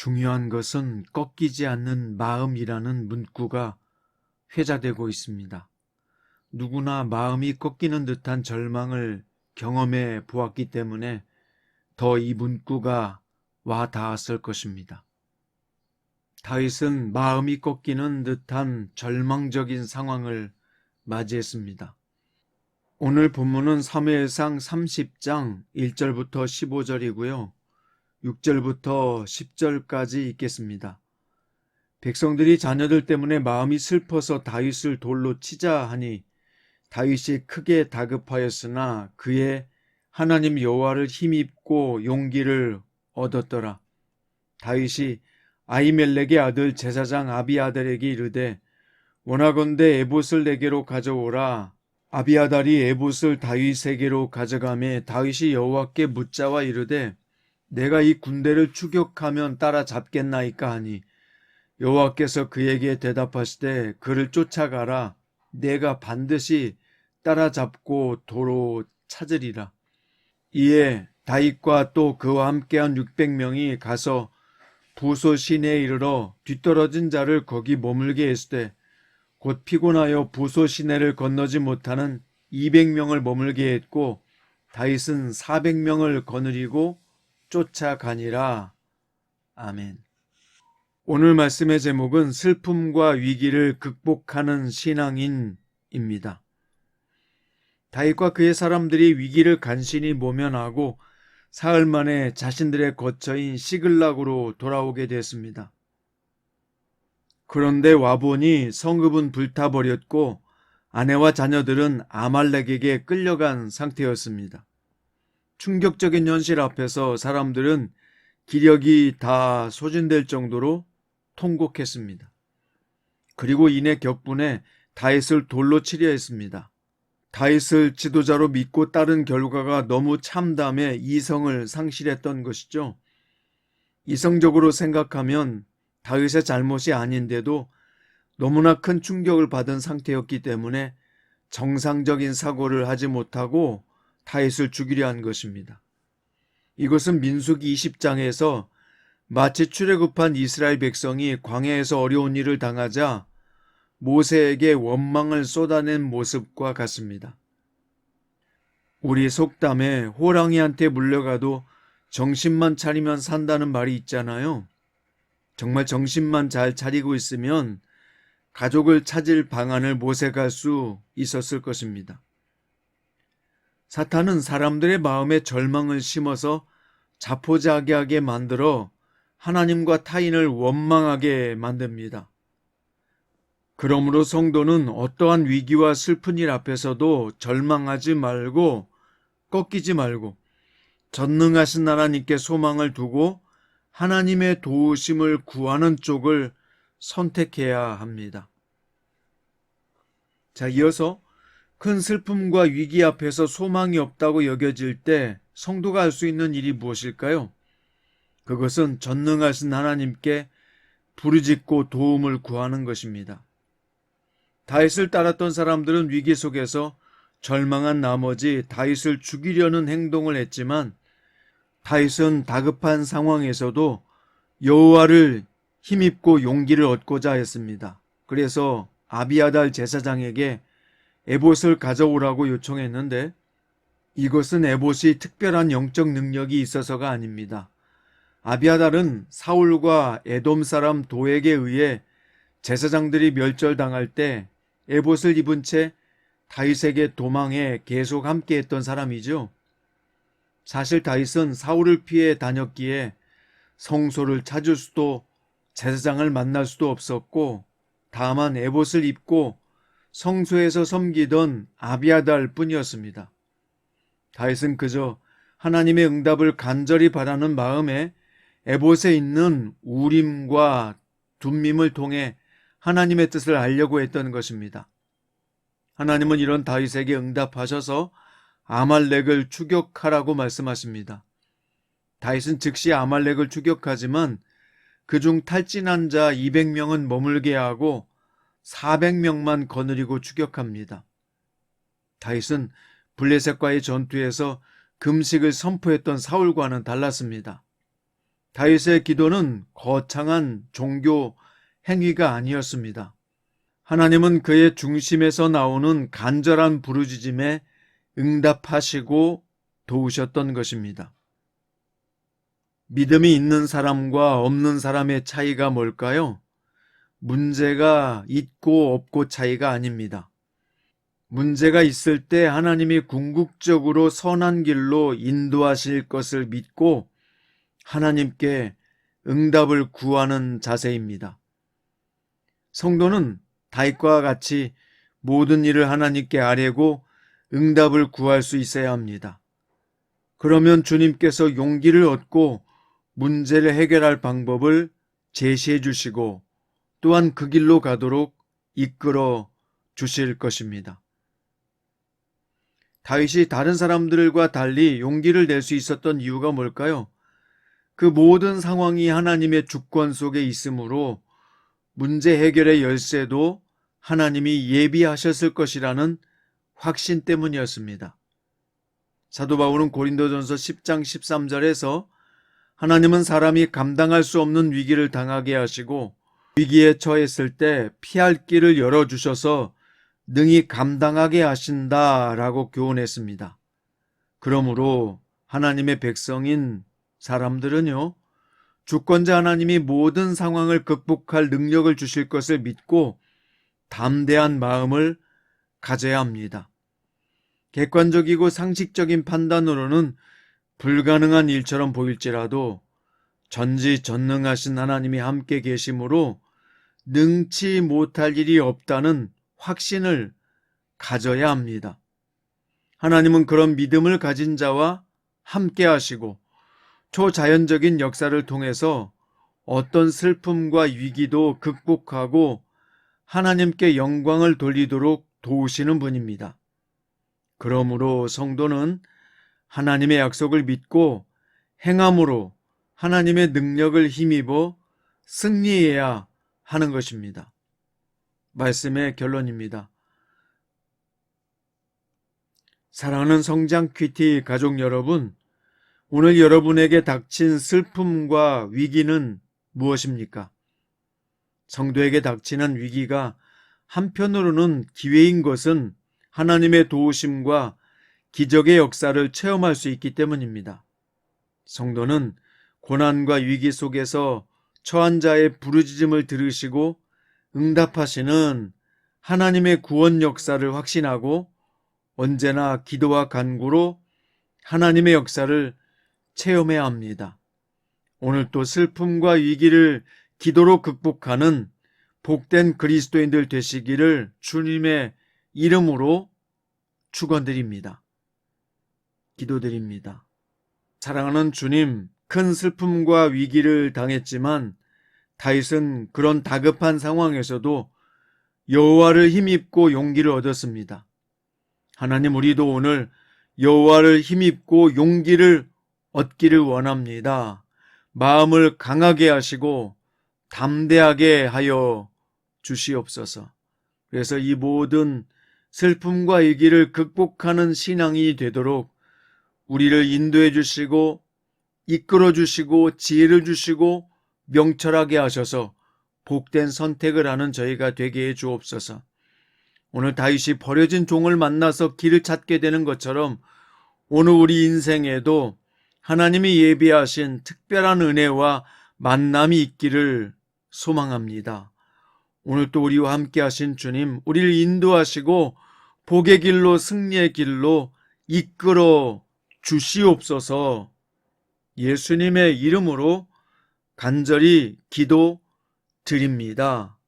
중요한 것은 꺾이지 않는 마음이라는 문구가 회자되고 있습니다. 누구나 마음이 꺾이는 듯한 절망을 경험해 보았기 때문에 더 이 문구가 와 닿았을 것입니다. 다윗은 마음이 꺾이는 듯한 절망적인 상황을 맞이했습니다. 오늘 본문은 사무엘상 30장 1절부터 15절이고요. 6절부터 10절까지 읽겠습니다. 백성들이 자녀들 때문에 마음이 슬퍼서 다윗을 돌로 치자 하니 다윗이 크게 다급하였으나 그의 하나님 여호와를 힘입고 용기를 얻었더라. 다윗이 아히멜렉의 아들 제사장 아비아달에게 이르되 원하건대 에봇을 내게로 가져오라. 아비아달이 에봇을 다윗에게로 가져가매 다윗이 여호와께 묻자와 이르되 내가 이 군대를 추격하면 따라잡겠나이까 하니 여호와께서 그에게 대답하시되 그를 쫓아가라. 내가 반드시 따라잡고 도로 찾으리라. 이에 다윗과 또 그와 함께한 600명이 가서 부소 시내에 이르러 뒤떨어진 자를 거기 머물게 했으되 곧 피곤하여 부소 시내를 건너지 못하는 200명을 머물게 했고 다윗은 400명을 거느리고 쫓아가니라. 아멘. 오늘 말씀의 제목은 슬픔과 위기를 극복하는 신앙인입니다. 다윗과 그의 사람들이 위기를 간신히 모면하고 사흘 만에 자신들의 거처인 시글락으로 돌아오게 됐습니다. 그런데 와보니 성읍은 불타버렸고 아내와 자녀들은 아말렉에게 끌려간 상태였습니다. 충격적인 현실 앞에서 사람들은 기력이 다 소진될 정도로 통곡했습니다. 그리고 이내 격분에 다윗을 돌로 치려 했습니다. 다윗을 지도자로 믿고 따른 결과가 너무 참담해 이성을 상실했던 것이죠. 이성적으로 생각하면 다윗의 잘못이 아닌데도 너무나 큰 충격을 받은 상태였기 때문에 정상적인 사고를 하지 못하고 다윗을 죽이려 한 것입니다. 이것은 민수기 20장에서 마치 출애굽한 이스라엘 백성이 광야에서 어려운 일을 당하자 모세에게 원망을 쏟아낸 모습과 같습니다. 우리 속담에 호랑이한테 물려가도 정신만 차리면 산다는 말이 있잖아요. 정말 정신만 잘 차리고 있으면 가족을 찾을 방안을 모색할 수 있었을 것입니다. 사탄은 사람들의 마음에 절망을 심어서 자포자기하게 만들어 하나님과 타인을 원망하게 만듭니다. 그러므로 성도는 어떠한 위기와 슬픈 일 앞에서도 절망하지 말고 꺾이지 말고 전능하신 하나님께 소망을 두고 하나님의 도우심을 구하는 쪽을 선택해야 합니다. 자, 이어서 큰 슬픔과 위기 앞에서 소망이 없다고 여겨질 때 성도가 할 수 있는 일이 무엇일까요? 그것은 전능하신 하나님께 부르짖고 도움을 구하는 것입니다. 다윗을 따랐던 사람들은 위기 속에서 절망한 나머지 다윗을 죽이려는 행동을 했지만 다윗은 다급한 상황에서도 여호와를 힘입고 용기를 얻고자 했습니다. 그래서 아비아달 제사장에게 에봇을 가져오라고 요청했는데 이것은 에봇이 특별한 영적 능력이 있어서가 아닙니다. 아비아달은 사울과 에돔 사람 도에게 의해 제사장들이 멸절당할 때 에봇을 입은 채 다윗에게 도망해 계속 함께했던 사람이죠. 사실 다윗은 사울을 피해 다녔기에 성소를 찾을 수도 제사장을 만날 수도 없었고 다만 에봇을 입고 성소에서 섬기던 아비아달 뿐이었습니다. 다윗은 그저 하나님의 응답을 간절히 바라는 마음에 에봇에 있는 우림과 둠밈을 통해 하나님의 뜻을 알려고 했던 것입니다. 하나님은 이런 다윗에게 응답하셔서 아말렉을 추격하라고 말씀하십니다. 다윗은 즉시 아말렉을 추격하지만 그중 탈진한 자 200명은 머물게 하고 400명만 거느리고 추격합니다. 다윗은 블레셋과의 전투에서 금식을 선포했던 사울과는 달랐습니다. 다윗의 기도는 거창한 종교 행위가 아니었습니다. 하나님은 그의 중심에서 나오는 간절한 부르짖음에 응답하시고 도우셨던 것입니다. 믿음이 있는 사람과 없는 사람의 차이가 뭘까요? 문제가 있고 없고 차이가 아닙니다. 문제가 있을 때 하나님이 궁극적으로 선한 길로 인도하실 것을 믿고 하나님께 응답을 구하는 자세입니다. 성도는 다윗과 같이 모든 일을 하나님께 아뢰고 응답을 구할 수 있어야 합니다. 그러면 주님께서 용기를 얻고 문제를 해결할 방법을 제시해 주시고 또한 그 길로 가도록 이끌어 주실 것입니다. 다윗이 다른 사람들과 달리 용기를 낼 수 있었던 이유가 뭘까요? 그 모든 상황이 하나님의 주권 속에 있으므로 문제 해결의 열쇠도 하나님이 예비하셨을 것이라는 확신 때문이었습니다. 사도 바울은 고린도전서 10장 13절에서 하나님은 사람이 감당할 수 없는 위기를 당하게 하시고 위기에 처했을 때 피할 길을 열어주셔서 능히 감당하게 하신다라고 교훈했습니다. 그러므로 하나님의 백성인 사람들은요, 주권자 하나님이 모든 상황을 극복할 능력을 주실 것을 믿고 담대한 마음을 가져야 합니다. 객관적이고 상식적인 판단으로는 불가능한 일처럼 보일지라도 전지전능하신 하나님이 함께 계심으로 능치 못할 일이 없다는 확신을 가져야 합니다. 하나님은 그런 믿음을 가진 자와 함께 하시고 초자연적인 역사를 통해서 어떤 슬픔과 위기도 극복하고 하나님께 영광을 돌리도록 도우시는 분입니다. 그러므로 성도는 하나님의 약속을 믿고 행함으로 하나님의 능력을 힘입어 승리해야 하는 것입니다. 말씀의 결론입니다. 사랑하는 성장 큐티 가족 여러분, 오늘 여러분에게 닥친 슬픔과 위기는 무엇입니까? 성도에게 닥치는 위기가 한편으로는 기회인 것은 하나님의 도우심과 기적의 역사를 체험할 수 있기 때문입니다. 성도는 고난과 위기 속에서 처한 자의 부르짖음을 들으시고 응답하시는 하나님의 구원 역사를 확신하고 언제나 기도와 간구로 하나님의 역사를 체험해야 합니다. 오늘 또 슬픔과 위기를 기도로 극복하는 복된 그리스도인들 되시기를 주님의 이름으로 축원드립니다. 기도드립니다. 사랑하는 주님, 큰 슬픔과 위기를 당했지만 다윗은 그런 다급한 상황에서도 여호와를 힘입고 용기를 얻었습니다. 하나님, 우리도 오늘 여호와를 힘입고 용기를 얻기를 원합니다. 마음을 강하게 하시고 담대하게 하여 주시옵소서. 그래서 이 모든 슬픔과 위기를 극복하는 신앙이 되도록 우리를 인도해 주시고 이끌어 주시고 지혜를 주시고 명철하게 하셔서 복된 선택을 하는 저희가 되게 해 주옵소서. 오늘 다윗이 버려진 종을 만나서 길을 찾게 되는 것처럼 오늘 우리 인생에도 하나님이 예비하신 특별한 은혜와 만남이 있기를 소망합니다. 오늘 또 우리와 함께 하신 주님, 우리를 인도하시고 복의 길로 승리의 길로 이끌어 주시옵소서. 예수님의 이름으로 간절히 기도 드립니다.